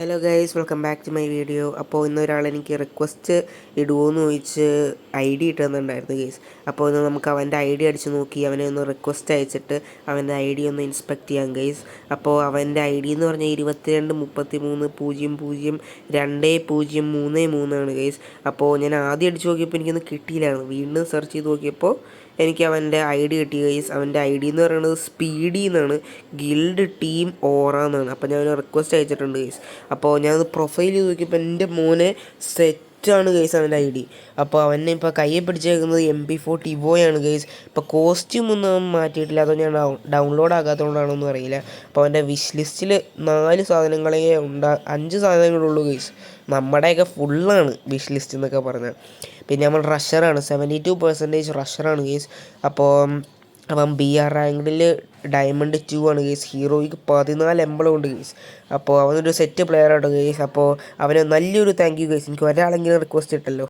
Hello guys, welcome back to my video. അപ്പോൾ ഇന്നൊരാൾ എനിക്ക് റിക്വസ്റ്റ് ഇടുമോയെന്ന് ചോദിച്ച് ഐ ഡി ഇട്ടുതന്നിട്ടുണ്ടായിരുന്നു ഗൈസ്. അപ്പോൾ ഇന്ന് നമുക്ക് അവൻ്റെ ഐ ഡി അടിച്ച് നോക്കി അവനെ ഒന്ന് റിക്വസ്റ്റ് അയച്ചിട്ട് അവൻ്റെ ഐ ഡി ഒന്ന് ഇൻസ്പെക്ട് ചെയ്യാം ഗൈസ്. അപ്പോൾ അവൻ്റെ ഐ ഡി എന്ന് പറഞ്ഞാൽ 22330203 ആണ് ഗൈസ്. അപ്പോൾ ഞാൻ ആദ്യം അടിച്ച് നോക്കിയപ്പോൾ എനിക്കൊന്ന് കിട്ടിയില്ലായിരുന്നു. വീണ്ടും സെർച്ച് ചെയ്ത് നോക്കിയപ്പോൾ എനിക്ക് അവൻ്റെ ഐ ഡി കിട്ടി ഗൈസ്. അവൻ്റെ ഐ ഡി എന്ന് പറയുന്നത് സ്പീഡി എന്നാണ്, ഗിൽഡ് ടീം ഓറ എന്നാണ്. അപ്പോൾ ഞാൻ റിക്വസ്റ്റ് അയച്ചിട്ടുണ്ട് ഗൈസ്. അപ്പോൾ ഞാനത് പ്രൊഫൈൽ ചെയ്ത് നോക്കിയപ്പോൾ എൻ്റെ മോനെ സെറ്റാണ് ഗൈസ് അവൻ്റെ ഐ ഡി. അപ്പോൾ അവനെ ഇപ്പോൾ കയ്യെ പിടിച്ചേക്കുന്നത് MP4 ടിവോയാണ് ഗൈസ്. ഇപ്പോൾ കോസ്റ്റ്യൂം ഒന്നും അവൻ മാറ്റിയിട്ടില്ല, അതോ ഞാൻ ഡൗൺലോഡ് ആകാത്തതുകൊണ്ടാണോന്നും അറിയില്ല. അപ്പോൾ അവൻ്റെ വിഷ് ലിസ്റ്റിൽ 4 സാധനങ്ങളേ 5 സാധനങ്ങളുള്ളൂ ഗൈസ്. നമ്മുടെയൊക്കെ ഫുള്ളാണ് വിഷ് ലിസ്റ്റ് എന്നൊക്കെ പറഞ്ഞാൽ. പിന്നെ നമ്മൾ റഷറാണ്, 72% റഷറാണ് ഗൈസ്. അപ്പോൾ അവൻ BR റാങ്കിഡിൽ ഡയമണ്ട് 2 ആണ് ഗൈസ്. ഹീറോയ്ക്ക് 14 എംബളം ഉണ്ട് ഗൈസ്. അപ്പോൾ അവനൊരു സെറ്റ് പ്ലെയറാണ് ഗൈസ്. അപ്പോൾ അവന് നല്ലൊരു താങ്ക് യു ഗൈസ്. എനിക്ക് ഒരാളെങ്കിലും റിക്വസ്റ്റ് ഇട്ടല്ലോ.